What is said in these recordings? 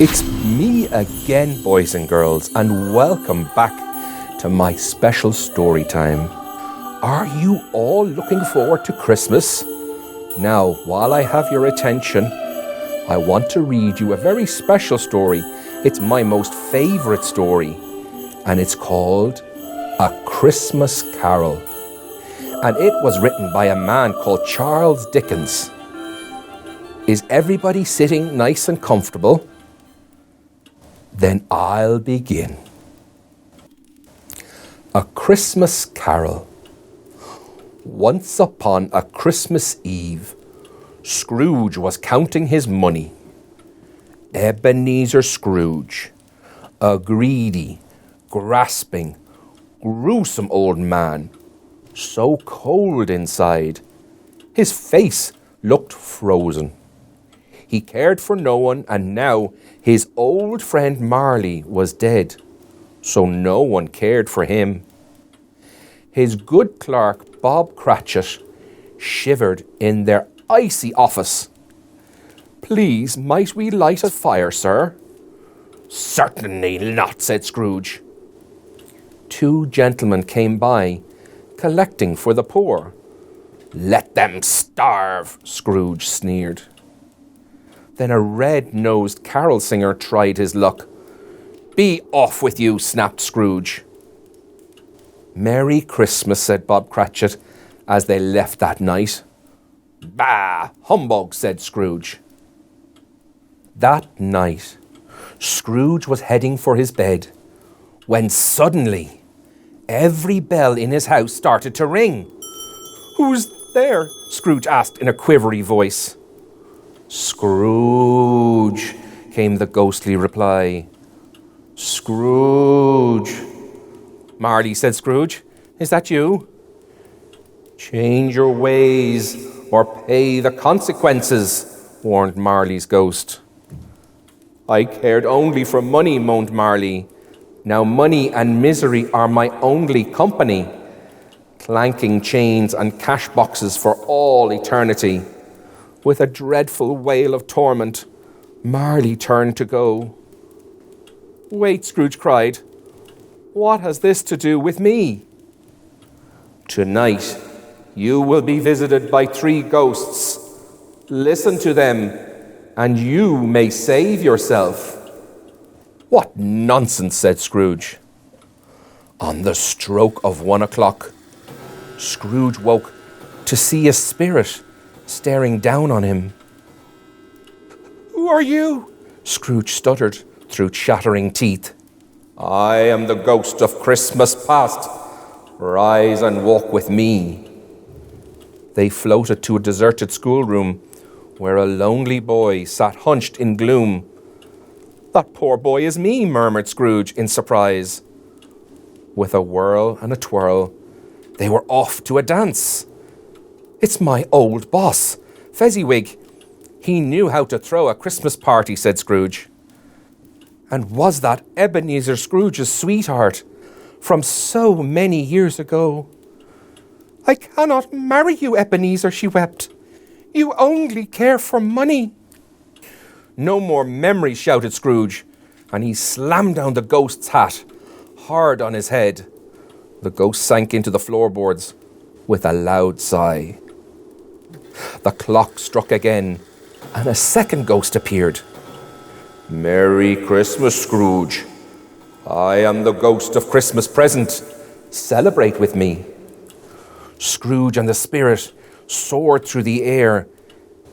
It's me again, boys and girls, and welcome back to my special story time. Are you all looking forward to Christmas? Now, while I have your attention, I want to read you a very special story. It's my most favourite story, and it's called A Christmas Carol. And it was written by a man called Charles Dickens. Is everybody sitting nice and comfortable? Then I'll begin. A Christmas Carol. Once upon a Christmas Eve, Scrooge was counting his money. Ebenezer Scrooge, a greedy, grasping, gruesome old man, so cold inside, his face looked frozen. He cared for no one, and now his old friend Marley was dead, so no one cared for him. His good clerk, Bob Cratchit, shivered in their icy office. "Please, might we light a fire, sir?" "Certainly not," said Scrooge. Two gentlemen came by, collecting for the poor. "Let them starve," Scrooge sneered. Then a red-nosed carol singer tried his luck. "Be off with you," snapped Scrooge. "Merry Christmas," said Bob Cratchit as they left that night. "Bah! Humbug," said Scrooge. That night, Scrooge was heading for his bed when suddenly every bell in his house started to ring. "Who's there?" Scrooge asked in a quivery voice. "Scrooge," came the ghostly reply. "Scrooge." "Marley," said Scrooge, "is that you?" "Change your ways or pay the consequences," warned Marley's ghost. "I cared only for money," moaned Marley. "Now money and misery are my only company. Clanking chains and cash boxes for all eternity." With a dreadful wail of torment, Marley turned to go. "Wait," Scrooge cried. "What has this to do with me?" "Tonight, you will be visited by 3 ghosts. Listen to them, and you may save yourself." "What nonsense," said Scrooge. On the stroke of 1 o'clock, Scrooge woke to see a spirit staring down on him. "Who are you?" Scrooge stuttered through chattering teeth. "I am the ghost of Christmas past. Rise and walk with me." They floated to a deserted schoolroom where a lonely boy sat hunched in gloom. "That poor boy is me," murmured Scrooge in surprise. With a whirl and a twirl, they were off to a dance. "It's my old boss, Fezziwig. He knew how to throw a Christmas party," said Scrooge. "And was that Ebenezer Scrooge's sweetheart from so many years ago?" "I cannot marry you, Ebenezer," she wept. "You only care for money." "No more memories," shouted Scrooge, and he slammed down the ghost's hat hard on his head. The ghost sank into the floorboards with a loud sigh. The clock struck again, and a second ghost appeared. "Merry Christmas, Scrooge. I am the ghost of Christmas present. Celebrate with me." Scrooge and the spirit soared through the air,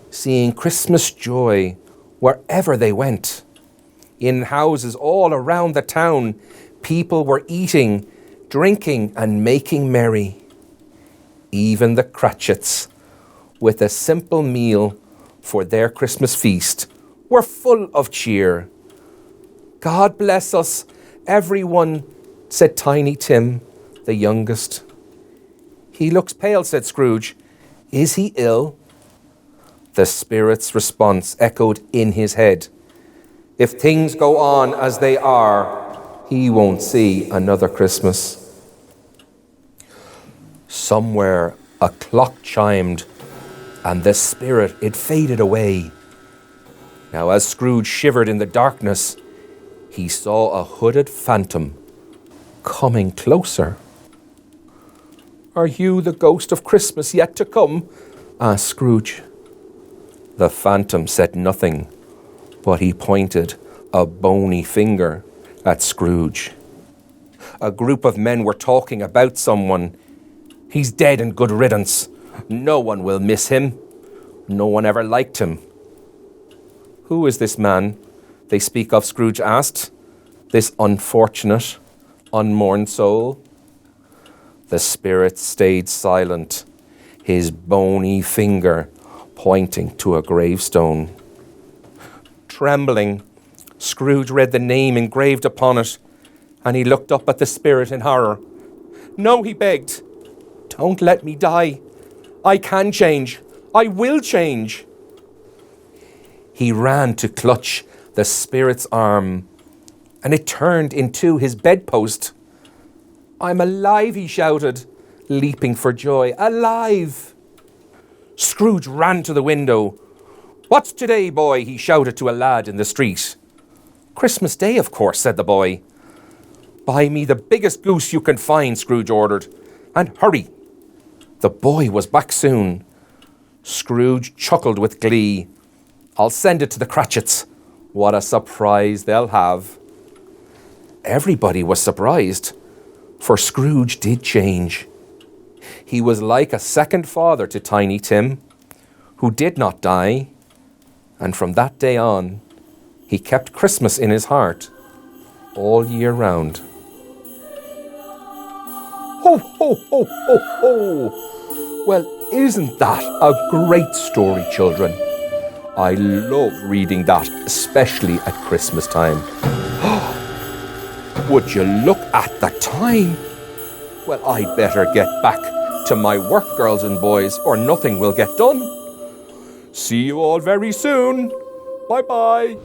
seeing Christmas joy wherever they went. In houses all around the town, people were eating, drinking, and making merry. Even the Cratchits, with a simple meal for their Christmas feast, were full of cheer. "God bless us, everyone," said Tiny Tim, the youngest. "He looks pale," said Scrooge. "Is he ill?" The spirit's response echoed in his head. "If things go on as they are, he won't see another Christmas." Somewhere a clock chimed, and the spirit, it faded away. Now, as Scrooge shivered in the darkness, he saw a hooded phantom coming closer. "Are you the ghost of Christmas yet to come?" asked Scrooge. The phantom said nothing, but he pointed a bony finger at Scrooge. A group of men were talking about someone. "He's dead and good riddance. No one will miss him. No one ever liked him." "Who is this man they speak of?" Scrooge asked. "This unfortunate, unmourned soul?" The spirit stayed silent, his bony finger pointing to a gravestone. Trembling, Scrooge read the name engraved upon it, and he looked up at the spirit in horror. "No," he begged. "Don't let me die. I can change. I will change." He ran to clutch the spirit's arm, and it turned into his bedpost. "I'm alive," he shouted, leaping for joy. "Alive!" Scrooge ran to the window. "What's today, boy?" he shouted to a lad in the street. "Christmas Day, of course," said the boy. "Buy me the biggest goose you can find," Scrooge ordered, "and hurry." The boy was back soon. Scrooge chuckled with glee. "I'll send it to the Cratchits. What a surprise they'll have." Everybody was surprised, for Scrooge did change. He was like a second father to Tiny Tim, who did not die, and from that day on, he kept Christmas in his heart all year round. Ho, ho, ho, ho, ho! Well, isn't that a great story, children? I love reading that, especially at Christmas time. Would you look at the time? Well, I'd better get back to my work, girls and boys, or nothing will get done. See you all very soon. Bye-bye.